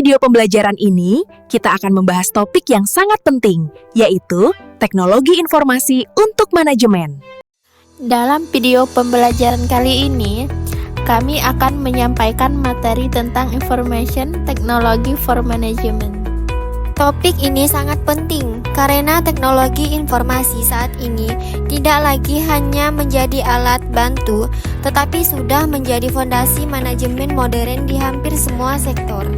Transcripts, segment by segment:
video pembelajaran ini, kita akan membahas topik yang sangat penting, yaitu teknologi informasi untuk manajemen. Dalam video pembelajaran kali ini, kami akan menyampaikan materi tentang Information Technology for Management. Topik ini sangat penting karena teknologi informasi saat ini tidak lagi hanya menjadi alat bantu, tetapi sudah menjadi fondasi manajemen modern di hampir semua sektor.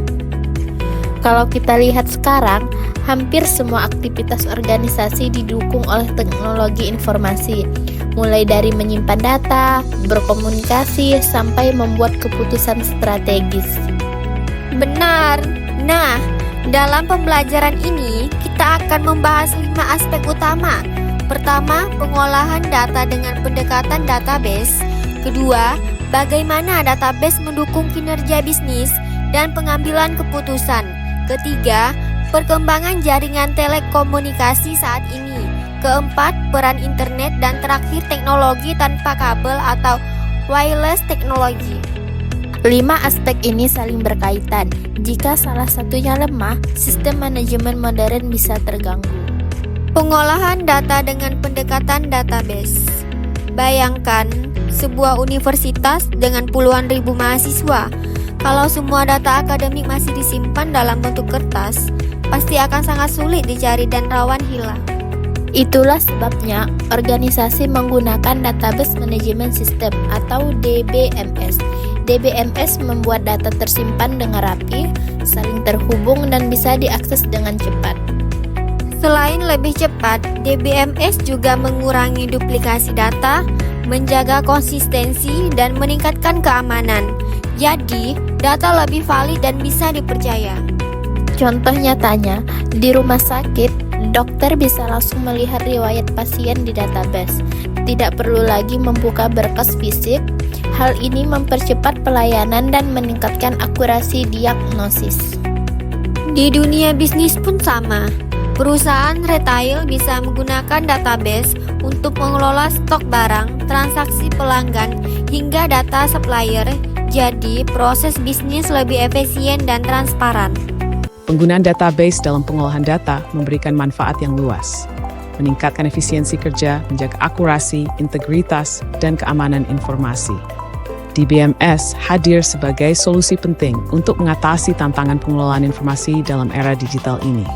Kalau kita lihat sekarang, hampir semua aktivitas organisasi didukung oleh teknologi informasi, mulai dari menyimpan data, berkomunikasi, sampai membuat keputusan strategis. Benar. Nah, dalam pembelajaran ini, kita akan membahas 5 aspek utama. Pertama, pengolahan data dengan pendekatan database. Kedua, bagaimana database mendukung kinerja bisnis dan pengambilan keputusan. Ketiga, perkembangan jaringan telekomunikasi saat ini. Keempat, peran internet. Dan terakhir, teknologi tanpa kabel atau wireless teknologi. 5 aspek ini saling berkaitan. Jika salah satunya lemah, sistem manajemen modern bisa terganggu. Pengolahan data dengan pendekatan database. Bayangkan sebuah universitas dengan puluhan ribu mahasiswa. Kalau semua data akademik masih disimpan dalam bentuk kertas, pasti akan sangat sulit dicari dan rawan hilang. Itulah sebabnya organisasi menggunakan Database Management System atau DBMS. DBMS membuat data tersimpan dengan rapi, saling terhubung, dan bisa diakses dengan cepat. Selain lebih cepat, DBMS juga mengurangi duplikasi data, menjaga konsistensi, dan meningkatkan keamanan. Jadi, data lebih valid dan bisa dipercaya. Contoh nyatanya, di rumah sakit, dokter bisa langsung melihat riwayat pasien di database. Tidak perlu lagi membuka berkas fisik. Hal ini mempercepat pelayanan dan meningkatkan akurasi diagnosis. Di dunia bisnis pun sama. Perusahaan retail bisa menggunakan database untuk mengelola stok barang, transaksi pelanggan, hingga data supplier. Jadi, proses bisnis lebih efisien dan transparan. Penggunaan database dalam pengolahan data memberikan manfaat yang luas, meningkatkan efisiensi kerja, menjaga akurasi, integritas, dan keamanan informasi. DBMS hadir sebagai solusi penting untuk mengatasi tantangan pengelolaan informasi dalam era digital ini.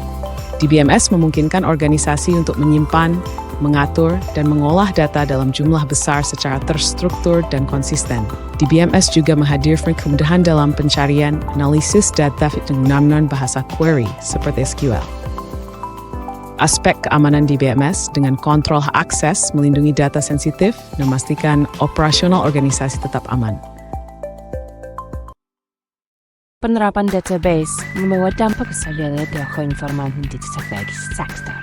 DBMS memungkinkan organisasi untuk menyimpan, mengatur, dan mengolah data dalam jumlah besar secara terstruktur dan konsisten. DBMS juga menghadirkan kemudahan dalam pencarian, analisis data dengan bahasa query seperti SQL. Aspek keamanan DBMS dengan kontrol hak akses melindungi data sensitif dan memastikan operasional organisasi tetap aman. Penerapan database membawa dampak besar terhadap informasi di sektor.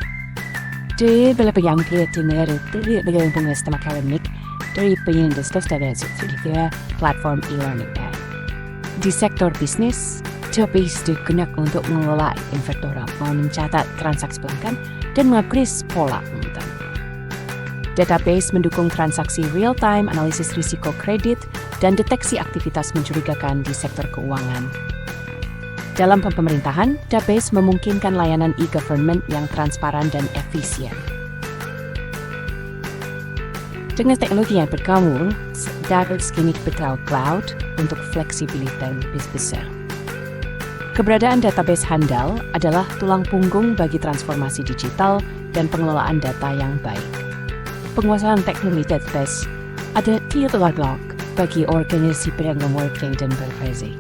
Det vill begränsningar till begränsningar akademik dari penyintas dari sertifikat platform e-learning. Di sektor bisnis, database digunakan untuk mengelola inventory, mencatat transaksi pelanggan, dan mengakses pola penghutan. Database mendukung transaksi real-time, analisis risiko kredit, dan deteksi aktivitas mencurigakan di sektor keuangan. Dalam pemerintahan, database memungkinkan layanan e-government yang transparan dan efisien. Dengan teknologi yang berkembang, database kini berkembang cloud untuk fleksibilitas yang lebih besar. Keberadaan database handal adalah tulang punggung bagi transformasi digital dan pengelolaan data yang baik. Penguasaan teknologi database ada tiga blok bagi organisasi penyelenggara working dan bervariasi.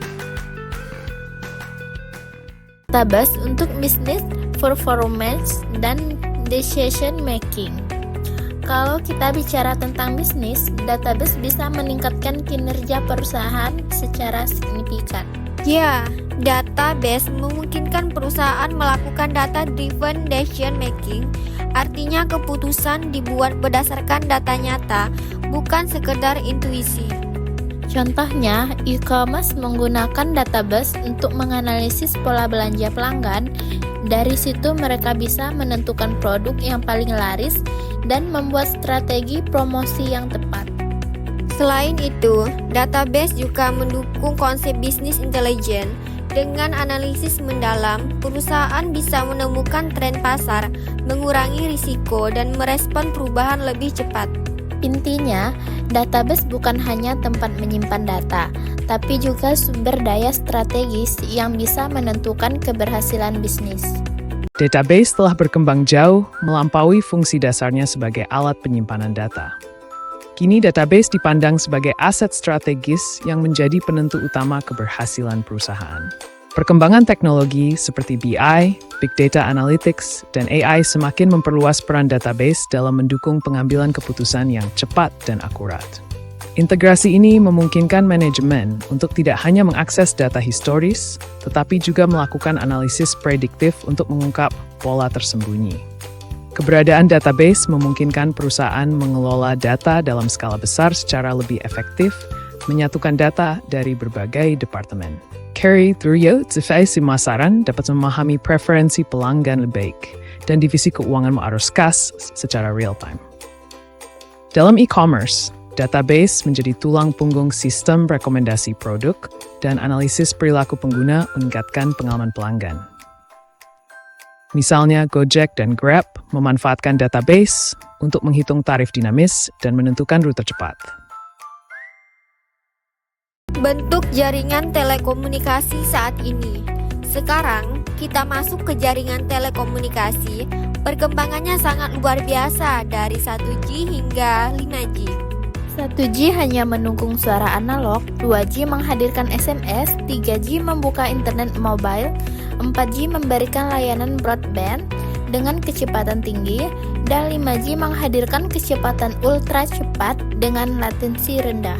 Database untuk bisnis, performance, dan decision making. Kalau kita bicara tentang bisnis, database bisa meningkatkan kinerja perusahaan secara signifikan. Ya, database memungkinkan perusahaan melakukan data-driven decision making. Artinya keputusan dibuat berdasarkan data nyata, bukan sekedar intuisi. Contohnya, e-commerce menggunakan database untuk menganalisis pola belanja pelanggan. Dari situ mereka bisa menentukan produk yang paling laris dan membuat strategi promosi yang tepat. Selain itu, database juga mendukung konsep bisnis intelijen. Dengan analisis mendalam, perusahaan bisa menemukan tren pasar, mengurangi risiko, dan merespon perubahan lebih cepat. Intinya, database bukan hanya tempat menyimpan data, tapi juga sumber daya strategis yang bisa menentukan keberhasilan bisnis. Database telah berkembang jauh, melampaui fungsi dasarnya sebagai alat penyimpanan data. Kini database dipandang sebagai aset strategis yang menjadi penentu utama keberhasilan perusahaan. Perkembangan teknologi seperti BI, Big Data Analytics, dan AI semakin memperluas peran database dalam mendukung pengambilan keputusan yang cepat dan akurat. Integrasi ini memungkinkan manajemen untuk tidak hanya mengakses data historis, tetapi juga melakukan analisis prediktif untuk mengungkap pola tersembunyi. Keberadaan database memungkinkan perusahaan mengelola data dalam skala besar secara lebih efektif, menyatukan data dari berbagai departemen. Carry through divisi pemasaran dapat memahami preferensi pelanggan lebih baik, dan divisi keuangan mengarus kas secara real-time. Dalam e-commerce, database menjadi tulang punggung sistem rekomendasi produk dan analisis perilaku pengguna meningkatkan pengalaman pelanggan. Misalnya, Gojek dan Grab memanfaatkan database untuk menghitung tarif dinamis dan menentukan rute cepat. Bentuk jaringan telekomunikasi saat ini. Sekarang, kita masuk ke jaringan telekomunikasi. Perkembangannya sangat luar biasa dari 1G hingga 5G. 1G hanya mendukung suara analog, 2G menghadirkan SMS, 3G membuka internet mobile, 4G memberikan layanan broadband dengan kecepatan tinggi, dan 5G menghadirkan kecepatan ultra cepat dengan latensi rendah.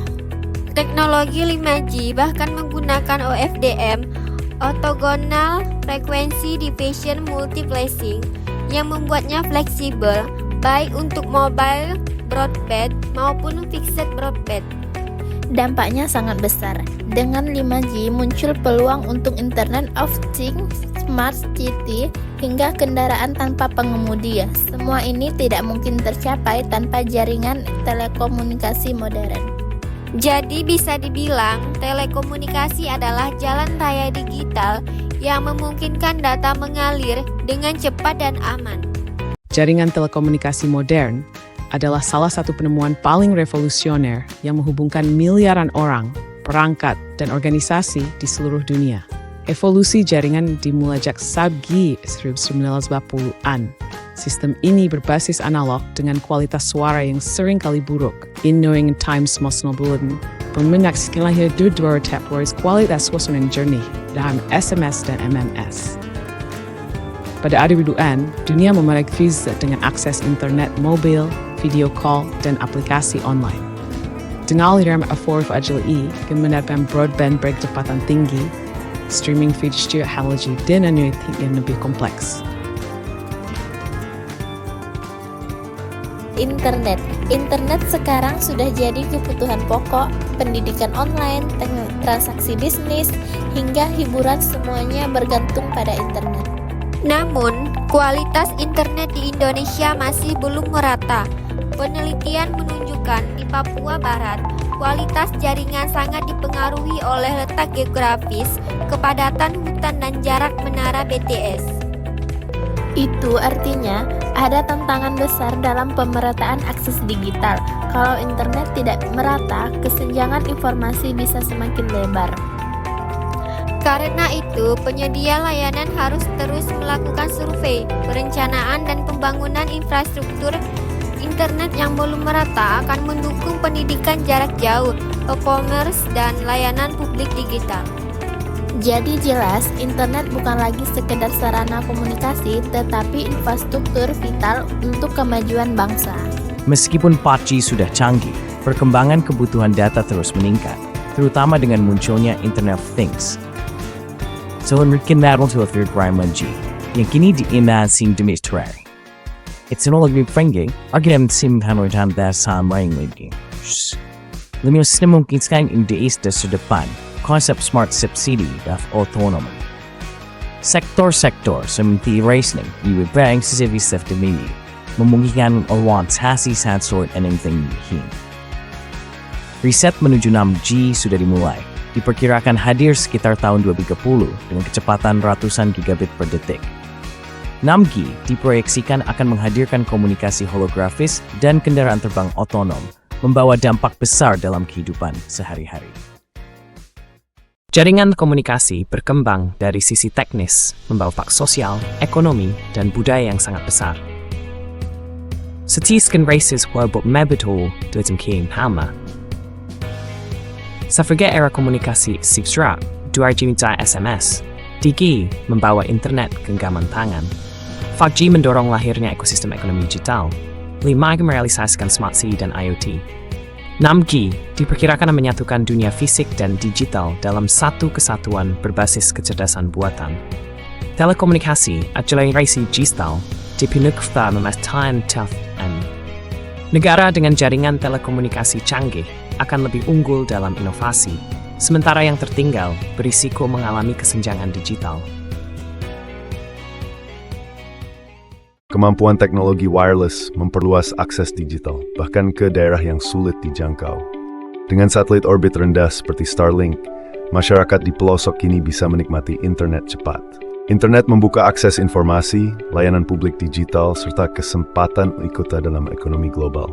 Teknologi 5G bahkan menggunakan OFDM, Orthogonal Frequency Division Multiplexing, yang membuatnya fleksibel, baik untuk mobile broadband maupun fixed broadband. Dampaknya sangat besar. Dengan 5G muncul peluang untuk Internet of Things, Smart City, hingga kendaraan tanpa pengemudi. Semua ini tidak mungkin tercapai tanpa jaringan telekomunikasi modern. Jadi bisa dibilang telekomunikasi adalah jalan raya digital yang memungkinkan data mengalir dengan cepat dan aman. Jaringan telekomunikasi modern adalah salah satu penemuan paling revolusioner yang menghubungkan miliaran orang, perangkat, dan organisasi di seluruh dunia. Evolusi jaringan dimulai sejak 1990-an. Sistem ini berbasis analog dengan kualitas suara yang sering kali buruk. In Knowing Times National Bulletin menyaksikan lahir dua tabloid kualitas suara yang jernih dalam SMS dan MMS. Pada akhir 2000-an, dunia memelek viza dengan akses internet mobil, video call, dan aplikasi online. Dengan aliran A4 yang menerapkan broadband berkecepatan tinggi, streaming feature teknologi dan analitik yang lebih kompleks. Internet sekarang sudah jadi kebutuhan pokok, pendidikan online, transaksi bisnis, hingga hiburan semuanya bergantung pada internet. Namun, kualitas internet di Indonesia masih belum merata. Penelitian menunjukkan di Papua Barat, kualitas jaringan sangat dipengaruhi oleh letak geografis, kepadatan hutan, dan jarak menara BTS. Itu artinya ada tantangan besar dalam pemerataan akses digital. Kalau internet tidak merata, kesenjangan informasi bisa semakin lebar. Karena itu, penyedia layanan harus terus melakukan survei, perencanaan, dan pembangunan infrastruktur internet yang belum merata akan mendukung pendidikan jarak jauh, e-commerce, dan layanan publik digital. Jadi jelas, internet bukan lagi sekedar sarana komunikasi, tetapi infrastruktur vital untuk kemajuan bangsa. Meskipun 4G sudah canggih, perkembangan kebutuhan data terus meningkat, terutama dengan munculnya Internet of Things. Selanjutnya to a third G, yang kini diimasin Dimitri. It's an old friendly, argument simpan dasar main lagi. Limos na mungkin sekarang indiis sa depan, konsep smart subsidy of autonomy. Sektor-sektor seperti racing, bank service of the media, memungkinkan orientasi sensor and anything hin. Riset menuju 6G sudah dimulai, diperkirakan hadir sekitar tahun 2030 dengan kecepatan ratusan gigabit per detik. 6G diproyeksikan akan menghadirkan komunikasi holografis dan kendaraan terbang otonom, membawa dampak besar dalam kehidupan sehari-hari. Jaringan komunikasi berkembang dari sisi teknis, membawa dampak sosial, ekonomi, dan budaya yang sangat besar. Statisken races warbot mebetol doetem king hama. Sa forget era komunikasi sibsra, 2G minta SMS. 3G membawa internet genggaman tangan. 5G mendorong lahirnya ekosistem ekonomi digital. 5G merealisasikan smart city dan IoT. 6G diperkirakan menyatukan dunia fisik dan digital dalam satu kesatuan berbasis kecerdasan buatan. Telekomunikasi akselerasi digital dipinukta memastikan negara dengan jaringan telekomunikasi canggih akan lebih unggul dalam inovasi, sementara yang tertinggal berisiko mengalami kesenjangan digital. Kemampuan teknologi wireless memperluas akses digital, bahkan ke daerah yang sulit dijangkau. Dengan satelit orbit rendah seperti Starlink, masyarakat di pelosok kini bisa menikmati internet cepat. Internet membuka akses informasi, layanan publik digital, serta kesempatan ikut dalam ekonomi global.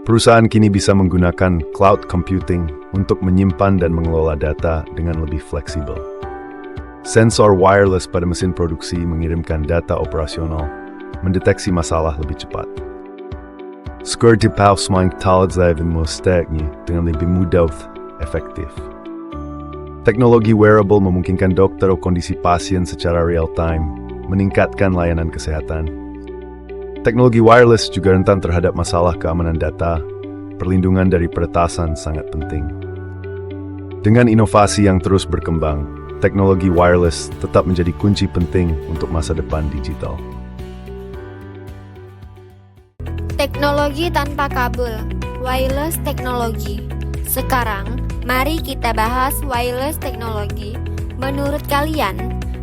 Perusahaan kini bisa menggunakan cloud computing untuk menyimpan dan mengelola data dengan lebih fleksibel. Sensor wireless pada mesin produksi mengirimkan data operasional, mendeteksi masalah lebih cepat. Security paus taladzaiven mustegni dengan lebih mudah efektif. Teknologi wearable memungkinkan dokter kondisi pasien secara real-time, meningkatkan layanan kesehatan. Teknologi wireless juga rentan terhadap masalah keamanan data, perlindungan dari peretasan sangat penting. Dengan inovasi yang terus berkembang, teknologi wireless tetap menjadi kunci penting untuk masa depan digital. Teknologi tanpa kabel, wireless teknologi. Sekarang, mari kita bahas wireless teknologi. Menurut kalian,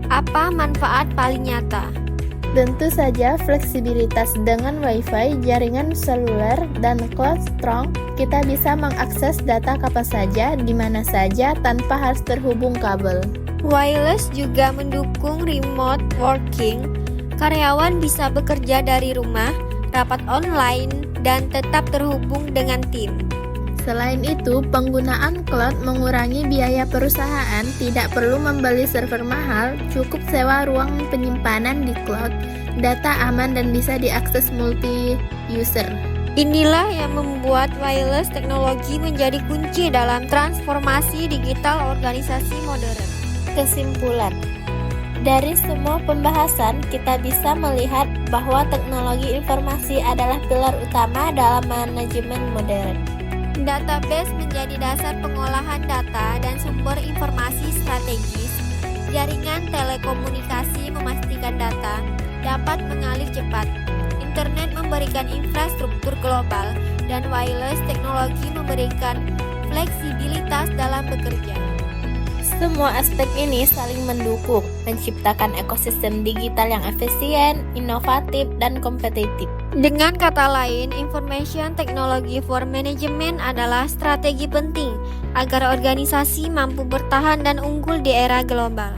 apa manfaat paling nyata? Tentu saja fleksibilitas. Dengan Wi-Fi, jaringan seluler, dan cloud strong, kita bisa mengakses data kapan saja, di mana saja, tanpa harus terhubung kabel. Wireless juga mendukung remote working. Karyawan bisa bekerja dari rumah, rapat online, dan tetap terhubung dengan tim. Selain itu, penggunaan cloud mengurangi biaya perusahaan, tidak perlu membeli server mahal, cukup sewa ruang penyimpanan di cloud, data aman dan bisa diakses multi-user. Inilah yang membuat wireless teknologi menjadi kunci dalam transformasi digital organisasi modern. Kesimpulan, dari semua pembahasan, kita bisa melihat bahwa teknologi informasi adalah pilar utama dalam manajemen modern. Database menjadi dasar pengolahan data dan sumber informasi strategis. Jaringan telekomunikasi memastikan data dapat mengalir cepat. Internet memberikan infrastruktur global dan wireless teknologi memberikan fleksibilitas dalam bekerja. Semua aspek ini saling mendukung, menciptakan ekosistem digital yang efisien, inovatif, dan kompetitif. Dengan kata lain, information technology for management adalah strategi penting agar organisasi mampu bertahan dan unggul di era global.